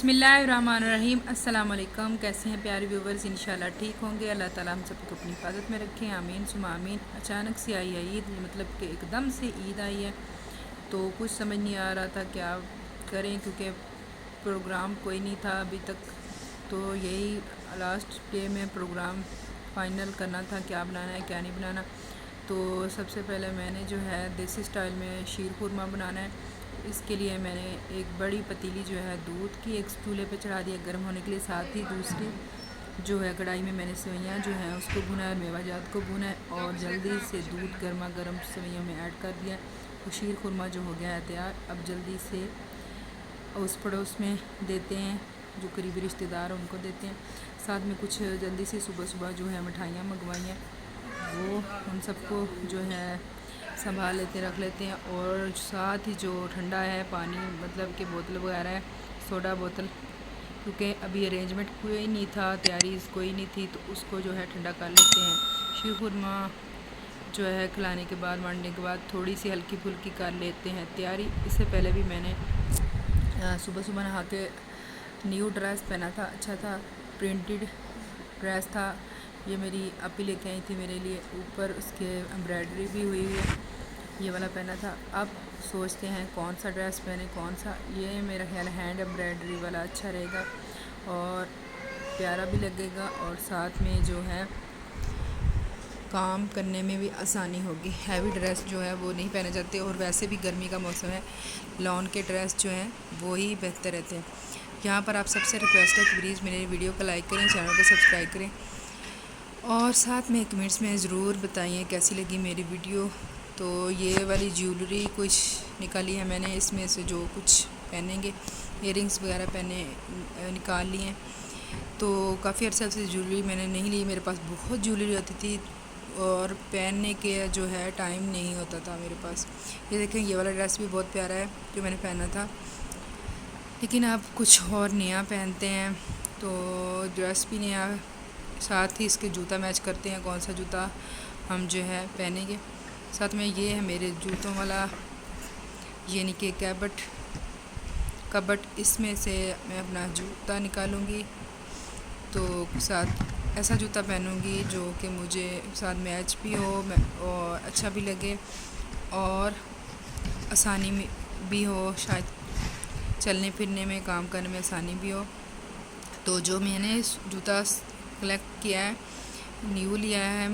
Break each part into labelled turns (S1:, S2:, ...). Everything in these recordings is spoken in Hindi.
S1: बिस्मिल्लाहिर्रहमानिर्रहीम। अस्सलाम वालेकुम। कैसे हैं प्यारे व्यूवर्स? इंशाल्लाह ठीक होंगे। अल्लाह ताला हम सबको अपनी हिफाजत में रखें, आमीन सुमा आमीन। अचानक से आई है ईद, मतलब कि एकदम से ईद आई है, तो कुछ समझ नहीं आ रहा था क्या करें, क्योंकि प्रोग्राम कोई नहीं था अभी तक। तो यही लास्ट डे में प्रोग्राम फाइनल करना था, क्या बनाना है क्या नहीं बनाना। तो सबसे पहले मैंने जो है देसी स्टाइल में शीर खुरमा बनाना है। इसके लिए मैंने एक बड़ी पतीली जो है दूध की एक चूल्हे पे चढ़ा दिया गर्म होने के लिए। साथ ही दूसरी जो है कढ़ाई में मैंने सेवइयाँ जो हैं उसको भुना है, मेवाजात को भुना है और जल्दी से दूध गर्मा गर्म सेवइयों में ऐड कर दिया। तो शीर खुरमा जो हो गया है तैयार। अब जल्दी से उस पड़ोस में देते हैं, जो करीबी रिश्तेदार हैं उनको देते हैं। साथ में कुछ जल्दी से सुबह सुबह जो है मिठाइयाँ मंगवाई हैं, वो उन सबको जो है संभाल लेते रख लेते हैं। और साथ ही जो ठंडा है पानी, मतलब कि बोतल वगैरह है, सोडा बोतल, क्योंकि अभी अरेंजमेंट कोई नहीं था, तैयारी कोई नहीं थी, तो उसको जो है ठंडा कर लेते हैं। शीर खुरमा जो है खिलाने के बाद, बांटने के बाद थोड़ी सी हल्की फुल्की कर लेते हैं तैयारी। इससे पहले भी मैंने सुबह सुबह नहा के न्यू ड्रेस पहना था, अच्छा था, प्रिंटेड ड्रेस था। ये मेरी आपी लेके आई थी मेरे लिए, ऊपर उसके एम्ब्रॉयडरी भी हुई है, ये वाला पहना था। अब सोचते हैं कौन सा ड्रेस पहने, कौन सा। ये मेरा ख्याल हैंड एम्ब्रॉयडरी वाला अच्छा रहेगा और प्यारा भी लगेगा, और साथ में जो है काम करने में भी आसानी होगी। हैवी ड्रेस जो है वो नहीं पहने जाते, और वैसे भी गर्मी का मौसम है, लॉन के ड्रेस जो हैं वो ही बेहतर रहते हैं। यहाँ पर आप सबसे रिक्वेस्ट है कि प्लीज़ मेरे वीडियो को लाइक करें, चैनल को सब्सक्राइब करें, और साथ में कमेंट्स में ज़रूर बताइए कैसी लगी मेरी वीडियो। तो ये वाली ज्वेलरी कुछ निकाली है मैंने, इसमें से जो कुछ पहनेंगे, इयरिंग्स वगैरह पहने निकाल लिए हैं। तो काफ़ी अर्सा से ज्वेलरी मैंने नहीं ली, मेरे पास बहुत ज्वेलरी होती थी और पहनने के जो है टाइम नहीं होता था मेरे पास। ये देखें, ये वाला ड्रेस भी बहुत प्यारा है जो मैंने पहना था, लेकिन अब कुछ और नया पहनते हैं, तो ड्रेस भी नया, साथ ही इसके जूता मैच करते हैं, कौन सा जूता हम जो है पहनेंगे। साथ में ये है मेरे जूतों वाला, यानी कि कबट, इसमें से मैं अपना जूता निकालूंगी। तो साथ ऐसा जूता पहनूंगी जो कि मुझे साथ मैच भी हो और अच्छा भी लगे और आसानी में भी हो, शायद चलने फिरने में, काम करने में आसानी भी हो। तो जो मैंने जूता कलेक्ट किया है, न्यू लिया है,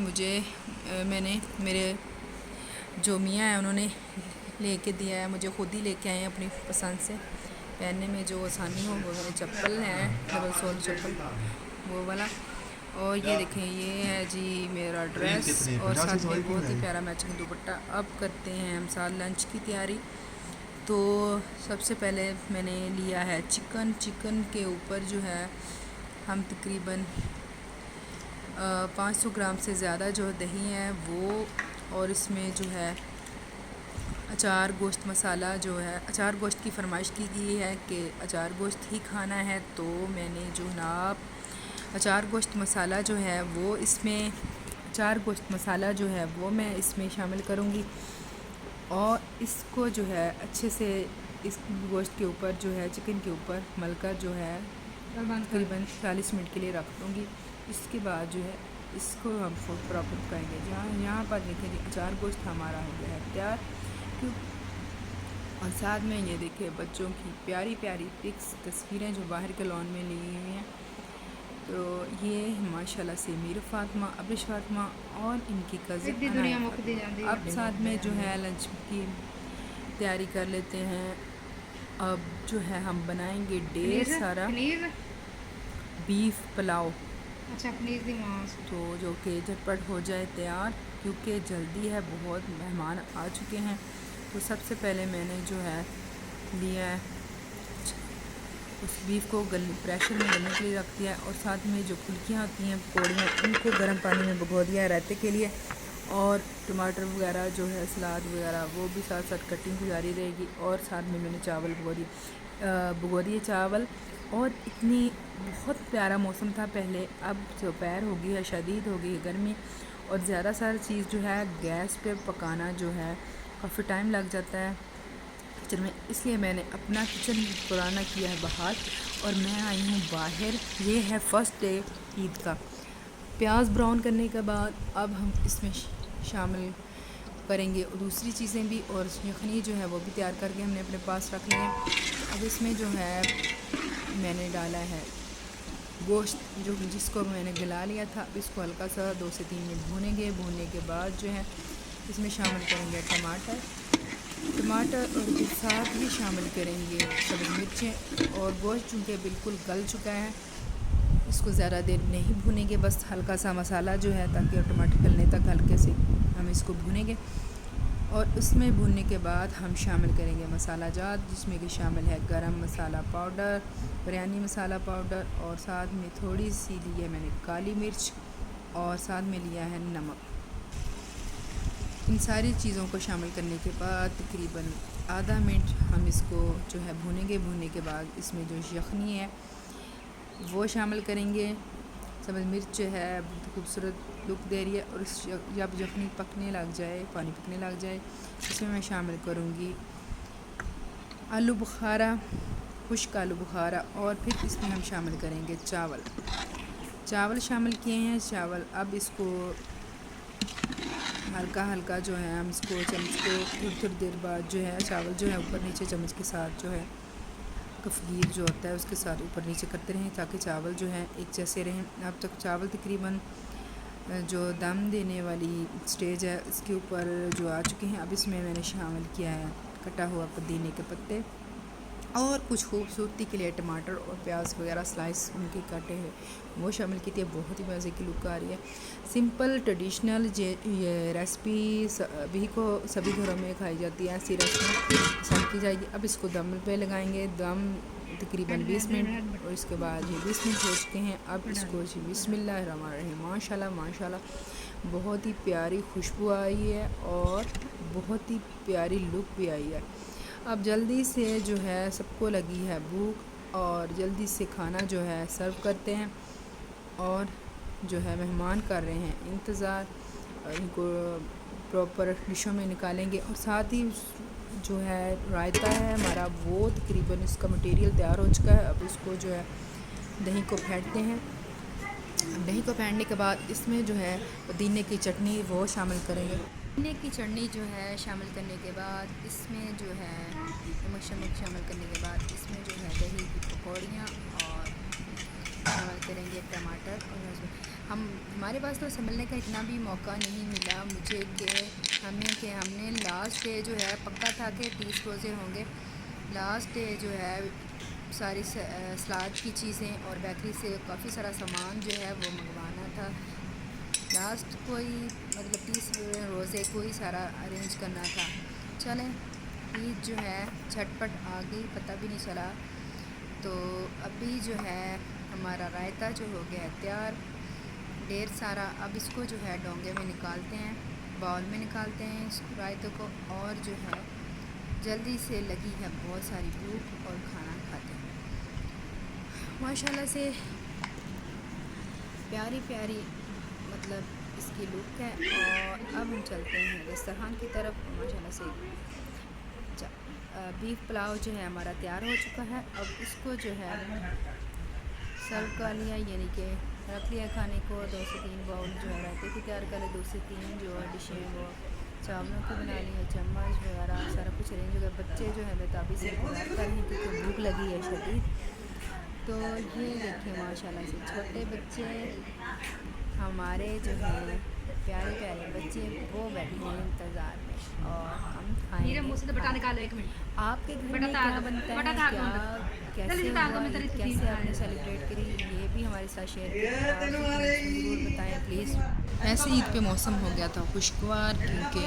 S1: मैंने मेरे जो मियाँ हैं उन्होंने लेके दिया है, मुझे खुद ही लेके आए हैं अपनी पसंद से, पहनने में जो आसानी हो। वो मेरे चप्पल है, डबल सोल चप्पल वो वाला। और ये देखें, ये है जी मेरा ड्रेस, और साथ में बहुत ही प्यारा मैचिंग दुपट्टा। अब करते हैं हम साथ लंच की तैयारी। तो सबसे पहले मैंने लिया है चिकन के ऊपर जो है हम तकरीबन 500 ग्राम से ज़्यादा जो दही है वो, और इसमें जो है अचार गोश्त मसाला जो है, अचार गोश्त की फरमाइश की गई है कि अचार गोश्त ही खाना है, तो मैंने जो जनाब अचार गोश्त मसाला जो है वो इसमें, अचार गोश्त मसाला जो है वो मैं इसमें शामिल करूँगी, और इसको जो है अच्छे से इस गोश्त के ऊपर जो है, चिकन के ऊपर मलकर जो है तकरीबन 40 मिनट के लिए रख दूँगी। इसके बाद जो है इसको हम प्रॉपर पकाएंगे। यहाँ पर देखिए अचार गोश्त हमारा हो गया है तैयार। और साथ में ये देखिए बच्चों की प्यारी प्यारी पिक्स, तस्वीरें जो बाहर के लॉन में ली हुई हैं। तो ये माशाल्लाह से मीर फातिमा, अब्रिश फातिमा और इनकी कज़न। अब साथ में जो है लंच की तैयारी कर लेते हैं। अब जो है हम बनाएंगे ढेर सारा बीफ पुलाव,
S2: अच्छा पनीर दी मांस,
S1: तो जो कि झटपट हो जाए तैयार, क्योंकि जल्दी है, बहुत मेहमान आ चुके हैं। तो सबसे पहले मैंने जो है लिया है उस बीफ को प्रेशर में गलने के लिए रख दिया है, और साथ में जो फुल्कियाँ होती हैं पकौड़ियाँ, उनको गर्म पानी में भिगो दिया है रायते के लिए, और टमाटर वगैरह जो है सलाद वगैरह वो भी साथ साथ कटिंग जारी रहेगी। और साथ में मैंने चावल भिगो दिए चावल। और इतनी बहुत प्यारा मौसम था पहले, अब दोपहर हो गई है, शदीद हो गई है गर्मी, और ज़्यादा सारी चीज़ जो है गैस पे पकाना जो है काफ़ी टाइम लग जाता है। किचन में, इसलिए मैंने अपना किचन पुराना किया है बाहर और मैं आई हूँ बाहर। ये है फर्स्ट डे ईद का। प्याज ब्राउन करने के बाद अब हम इसमें शामिल करेंगे दूसरी चीज़ें भी, और यखनी जो है वो भी तैयार करके हमने अपने पास रख लिया। अब इसमें जो है मैंने डाला है गोश्त जिसको मैंने गला लिया था। अब इसको हल्का सा 2 से 3 मिनट भूनेंगे। भूनने के बाद जो है इसमें शामिल करेंगे टमाटर और फिर साथ ही शामिल करेंगे सब्ज़ मिर्चें। और गोश्त चूँकि बिल्कुल गल चुका है, इसको ज़्यादा देर नहीं भूनेंगे, बस हल्का सा मसाला जो है ताकि और टमाटर गलने तक हल्के से हम इसको भूनेंगे। और उसमें भूनने के बाद हम शामिल करेंगे मसाला जात, जिसमें कि शामिल है गरम मसाला पाउडर, बिरयानी मसाला पाउडर, और साथ में थोड़ी सी ली है मैंने काली मिर्च, और साथ में लिया है नमक। इन सारी चीज़ों को शामिल करने के बाद तकरीबन आधा मिनट हम इसको जो है भूनेंगे। भूनने के बाद इसमें जो यखनी है वो शामिल करेंगे। सब्ज़ मिर्च जो है बहुत खूबसूरत लुक दे रही है। और जब यखनी पकने लग जाए, पानी पकने लग जाए, इसमें मैं शामिल करूँगी आलू बुखारा, खुश्क आलू बुखारा, और फिर इसमें हम शामिल करेंगे चावल शामिल किए हैं। चावल अब इसको हल्का हल्का जो है हम इसको चम्मच को थोड़ी देर बाद जो है चावल जो है ऊपर नीचे चम्मच के साथ जो है कफगीर जो होता है उसके साथ ऊपर नीचे करते रहें ताकि चावल जो है एक जैसे रहें। अब तक चावल तकरीबन जो दम देने वाली स्टेज है इसके ऊपर जो आ चुके हैं। अब इसमें मैंने शामिल किया है कटा हुआ पुदीने के पत्ते, और कुछ खूबसूरती के लिए टमाटर और प्याज वगैरह स्लाइस उनके काटे हैं वो शामिल की थी। बहुत ही मज़े की लुक आ रही है। सिंपल ट्रेडिशनल ये रेसिपी सभी घरों में खाई जाती है। ऐसी रेसिपी पसंद की जाएगी। अब इसको दम पे लगाएंगे, दम तकरीबन 20 मिनट, और इसके बाद ये 20 मिनट हो चुके हैं। अब इसको जी बिस्मिल्लाहिर्रहमानिर्रहीम, माशाल्लाह बहुत ही प्यारी खुशबू आई है और बहुत ही प्यारी लुक भी आई है। अब जल्दी से जो है सबको लगी है भूख और जल्दी से खाना जो है सर्व करते हैं, और जो है मेहमान कर रहे हैं इंतज़ार, इनको प्रॉपर डिशों में निकालेंगे। और साथ ही जो है रायता है हमारा वो तकरीबन इसका मटेरियल तैयार हो चुका है। अब इसको जो है दही को फेंटते हैं। दही को फेंटने के बाद इसमें जो है पुदीने की चटनी वो शामिल करेंगे। पुदीने की चटनी जो है शामिल करने के बाद इसमें जो है नमक शामिल करने के बाद इसमें जो है दही की पकौड़ियाँ और शामिल करेंगे टमाटर। और हमारे पास तो संभलने का इतना भी मौका नहीं मिला मुझे कि हमने लास्ट डे जो है पक्का था कि 30 रोज़े होंगे। लास्ट डे जो है सारी सलाद की चीज़ें और बेकरी से काफ़ी सारा सामान जो है वो मंगवाना था। लास्ट कोई मतलब 30 रोज़े कोई सारा अरेंज करना था। चलें ईद जो है झटपट आ गई, पता भी नहीं चला। तो अभी जो है हमारा रायता जो हो गया है तैयार ढेर सारा। अब इसको जो है डोंगे में निकालते हैं, बाउल में निकालते हैं इस रायते को, और जो है जल्दी से लगी है बहुत सारी भूख और खाना खाते हैं। माशाल्लाह से प्यारी प्यारी मतलब इसकी लुक है। और अब हम चलते हैं दस्तरखान की तरफ। माशाल्लाह से बीफ पुलाव जो है हमारा तैयार हो चुका है। अब इसको जो है सर्व कर लिया, यानी कि रख लिया खाने को। 2 से 3 बाउल जो है रायते की तैयार कर ले, 2 से 3 जो है डिशें वो चावलों की बना ली है, चम्मच वगैरह सारा कुछ अरेंज हो गया। बच्चे जो है बेताबी से इंतजार कर रहे हैं क्योंकि भूख लगी है शदीद। तो ये देखिए माशाल्लाह से छोटे बच्चे हमारे जो है प्यारे प्यारे बच्चे वो बैठे हैं इंतज़ार में, और हम खाएंगे। आपके घर में क्या बनता है, कैसे आपने सेलिब्रेट करी, ये भी हमारे साथ शेयर करें, ज़रूर बताएं प्लीज़। ऐसे ईद पे मौसम हो गया था खुशगवार, क्योंकि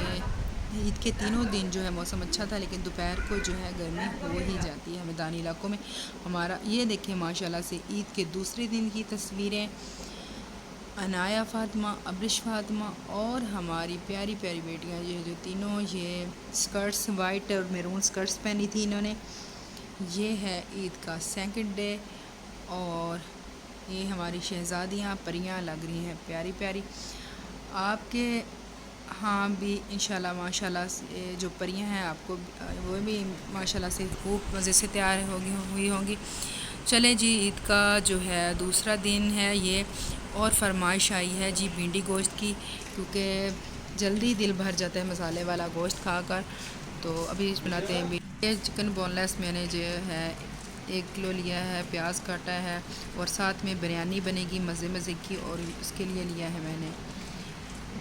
S1: ईद के तीनों दिन जो है मौसम अच्छा था, लेकिन दोपहर को जो है गर्मी हो ही जाती है मैदानी इलाकों में हमारा। ये देखें माशाल्लाह से ईद के दूसरे दिन की तस्वीरें। अनाया फ़ातिमा, अब्रिश फ़ातिमा और हमारी प्यारी प्यारी बेटियां जो तीनों ये स्कर्ट्स वाइट और मैरून स्कर्ट्स पहनी थी इन्होंने। ये है ईद का 2nd डे, और ये हमारी शहज़ादियाँ परियां लग रही हैं प्यारी प्यारी। आपके हाँ भी इंशाल्लाह माशाल्लाह से जो परियां हैं आपको वो भी माशाल्लाह से खूब मज़े से तैयार हुई होंगी। चलें जी, ईद का जो है दूसरा दिन है ये, और फरमाइश आई है जी भिंडी गोश्त की, क्योंकि जल्दी दिल भर जाता है मसाले वाला गोश्त खाकर। तो अभी बनाते हैं ये चिकन बोनलेस। मैंने जो है 1 किलो लिया है, प्याज काटा है, और साथ में बिरयानी बनेगी मज़े मज़े की, और इसके लिए लिया है मैंने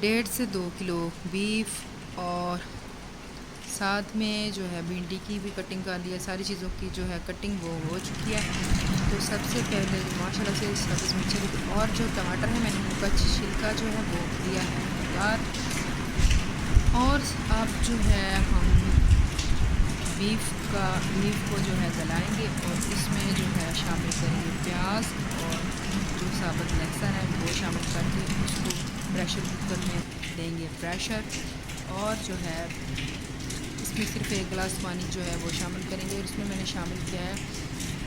S1: 1.5 से 2 किलो बीफ, और साथ में जो है भिंडी की भी कटिंग कर लिया। सारी चीज़ों की जो है कटिंग वो हो चुकी है। तो सबसे पहले माशाल्लाह से सब्ज़ मिर्ची और जो टमाटर है मैंने उनका छिलका जो है वो लिया है यार। और अब जो है हम बीफ को जो है गलाएंगे, और इसमें जो है शामिल करेंगे प्याज, और जो साबुत लहसुन है वो शामिल करके उसको प्रेशर कुकर में देंगे प्रेशर। और जो है इसमें सिर्फ 1 गिलास पानी जो है वो शामिल करेंगे, और इसमें मैंने शामिल किया है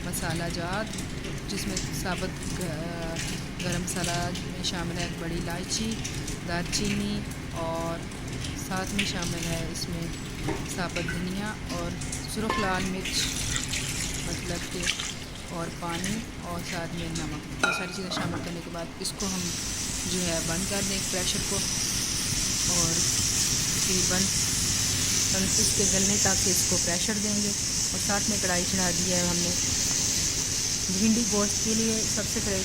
S1: मसाला जात, जिसमें साबुत गरम मसाला में शामिल है बड़ी इलायची, दालचीनी, और साथ में शामिल है इसमें साबुत धनिया और सुरख लाल मिर्च, मतलब कि, और पानी, और साथ में नमक। ये सारी चीज़ें शामिल करने के बाद इसको हम जो है बंद कर दें प्रेशर को, और तकरीबन 35 के गलने तक इसको प्रेशर देंगे। और साथ में कढ़ाई चढ़ा दी है हमने भिंडी गोश्त के लिए। सबसे पहले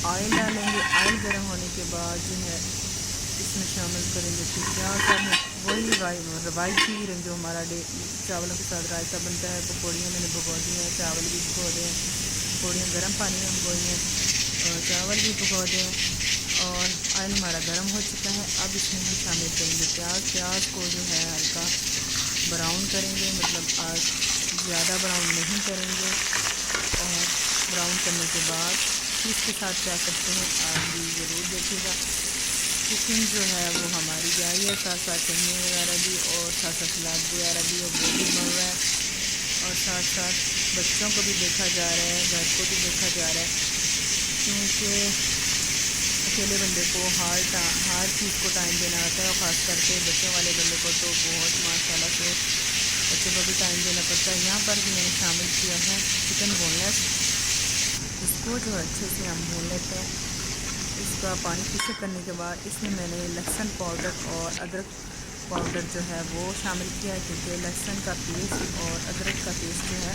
S1: ऑयल डालेंगे, ऑयल गर्म होने के बाद जो है इसमें शामिल करेंगे प्याज, वही रवायती जो हमारा चावलों के साथ रायता बनता है। पकौड़ियाँ मैंने भगो दी हैं, चावल भी भगो दें, पकौड़ियाँ गर्म पानी में भगोई हैं, और चावल भी भगो दें, और ऑयल हमारा गर्म हो चुका है। अब इसमें हम शामिल करेंगे प्याज को जो है हल्का ब्राउन करेंगे, मतलब आज ज़्यादा ब्राउन नहीं करेंगे। और ब्राउन करने के बाद इसके साथ क्या करते हैं आप भी ज़रूर देखिएगा। कुकिंग जो है वो हमारी जारी है, साथ साथ चटनी वगैरह भी, और साथ साथ सलाद वगैरह भी, और वो भी बन रहा है, और साथ साथ बच्चों को भी देखा जा रहा है, घर को भी देखा जा रहा है, क्योंकि अकेले बंदे को हर चीज़ को टाइम देना होता है, और ख़ास करके बच्चों वाले बंदे को तो बहुत माशाल्लाह से बच्चों को भी टाइम देना पड़ता है। यहाँ पर भी मैंने शामिल किया है चिकन बोनलेस, इसको जो अच्छे से हम भून लेते हैं। इसका पानी पीछे करने के बाद इसमें मैंने लहसुन पाउडर और अदरक पाउडर जो है वो शामिल किया है, क्योंकि लहसुन का पेस्ट और अदरक का पेस्ट जो है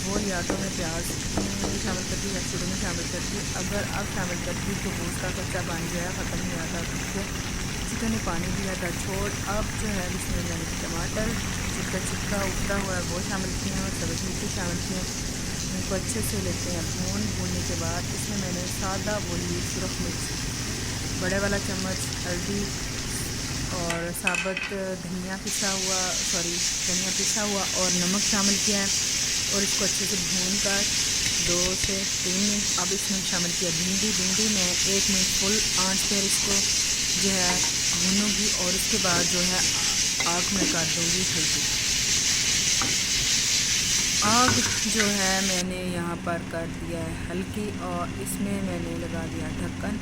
S1: वो या तो मैं प्याज में शामिल करती या शुरू में शामिल करती। अगर अब शामिल करती तो उसका कच्चा पानी जो है ख़त्म नहीं आता, क्योंकि चिकन ने पानी दिया था छोड़। अब जो है इसमें मैंने टमाटर जिसका छिलका उतरा हुआ है वो शामिल किए हैं, और सब्ज़ मिर्ची शामिल किए हैं। इनको अच्छे से लेते हैं भूनने के बाद इसमें मैंने सादा वही सुरख मिर्च, बड़े वाला चम्मच हल्दी, और साबुत धनिया पिसा हुआ और नमक शामिल किया है, और इसको अच्छे से भूनकर 2 से 3 मिनट। अब इसमें शामिल किया भिंडी में 1 मिनट फुल आंच पर इसको जो है भूनूंगी, और उसके बाद जो है आग में कर दूँगी हल्दी। आग जो है मैंने यहाँ पर कर दिया है हल्की, और इसमें मैंने लगा दिया ढक्कन।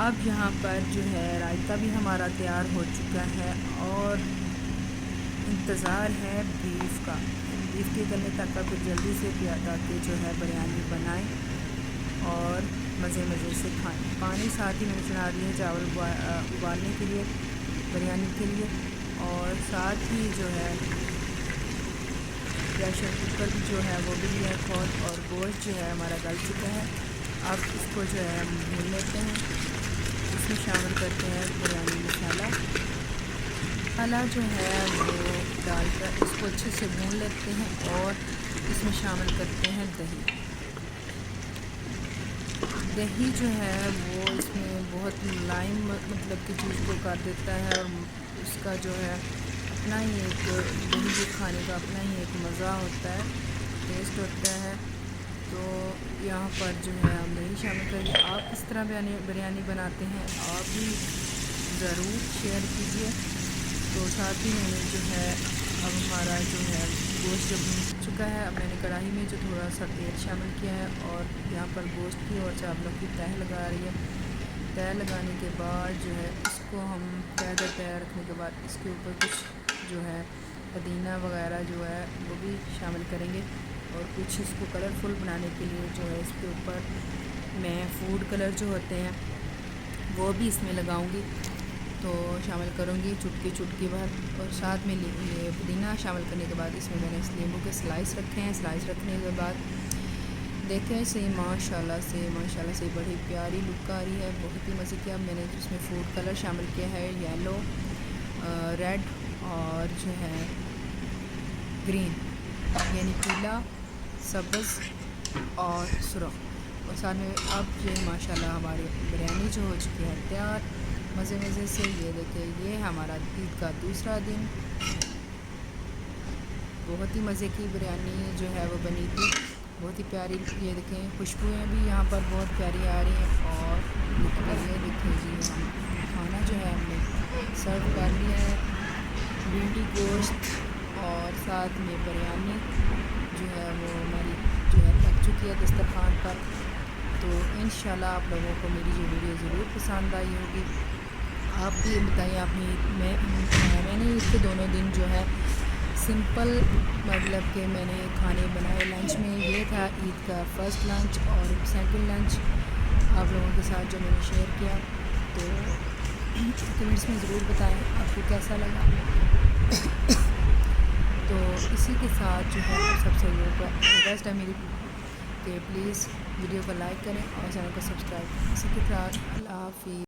S1: अब यहाँ पर जो है रायता भी हमारा तैयार हो चुका है, और इंतज़ार है बीफ के गलने तक का। फिर जल्दी से ताकि जो है बिरयानी बनाएं और मज़े से खाएं। पानी साथ ही मैंने चढ़ा दिया चावल उबालने के लिए बिरयानी के लिए, और साथ ही जो है प्रेशर कुकर भी जो है वो भी लिया है खोल, और गोश्त जो है हमारा गल चुका है। अब इसको जो है हम भून लेते हैं। इसमें शामिल करते हैं बिरयानी मसाला जो है वो डालकर इसको अच्छे से भून लेते हैं, और इसमें शामिल करते हैं दही जो है वो इसमें बहुत मुलायम मतलब की चीज़ को कर देता है, और उसका जो है अपना ही एक दही के खाने का अपना ही एक मज़ा होता है, टेस्ट होता है। तो यहाँ पर जो है हम दही शामिल करेंगे। आप किस तरह बिरयानी बनाते हैं आप भी ज़रूर शेयर कीजिए। तो साथ ही मैंने जो है अब हमारा जो है गोश्त जब भून चुका है, अब मैंने कढ़ाई में जो थोड़ा सा तेल शामिल किया है, और यहाँ पर गोश्त की और चावलों की तह लगा रही है। तह लगाने के बाद जो है इसको हम ज़्यादा तैयार रखने के बाद इसके ऊपर कुछ जो है पुदीना वगैरह जो है वो भी शामिल करेंगे और कुछ इसको कलरफुल बनाने के लिए जो है इसके ऊपर मैं फूड कलर जो होते हैं वो भी इसमें लगाऊंगी, तो शामिल करूंगी चुटकी भर। और साथ में ये पुदीना शामिल करने के बाद इसमें मैंने इस नींबू के स्लाइस रखे हैं। स्लाइस रखने के बाद देखें सही माशाल्लाह से बड़ी प्यारी लुक आ रही है, बहुत ही मज़े की। अब मैंने इसमें फूड कलर शामिल किया है, येलो, रेड और जो है ग्रीन, यानी पीला, सब्ज़ और सुरख। और साथ में अब ये माशाल्लाह हमारी बिरयानी जो हो चुकी है तैयार मज़े से। ये देखें, ये हमारा ईद का दूसरा दिन, बहुत ही मज़े की बिरयानी जो है वो बनी थी, बहुत ही प्यारी। ये देखें खुशबुएँ भी यहाँ पर बहुत प्यारी आ रही हैं। और ये देखें जी, हम खाना जो है हमने सर्व कर लिया है, भिंडी गोश्त और साथ में बिरयानी जो है वो हमारी जो है पक चुकी है दस्तरखान पर। तो इंशाल्लाह आप लोगों को मेरी ये वीडियो ज़रूर पसंद आई होगी। आप भी बताइए, मैंने इसके दोनों दिन जो है सिंपल मतलब कि मैंने खाने बनाए। लंच में ये था ईद का फर्स्ट लंच और सेकंड लंच आप लोगों के साथ जो मैंने शेयर किया। तो कमेंट्स में ज़रूर बताएं आपको कैसा लगा। तो इसी के साथ जो है सबसे रिक्वेस्ट है मेरी कि प्लीज़ वीडियो को लाइक करें और चैनल को सब्सक्राइब करें। इसी के साथ अल्लाह हाफ़िज़।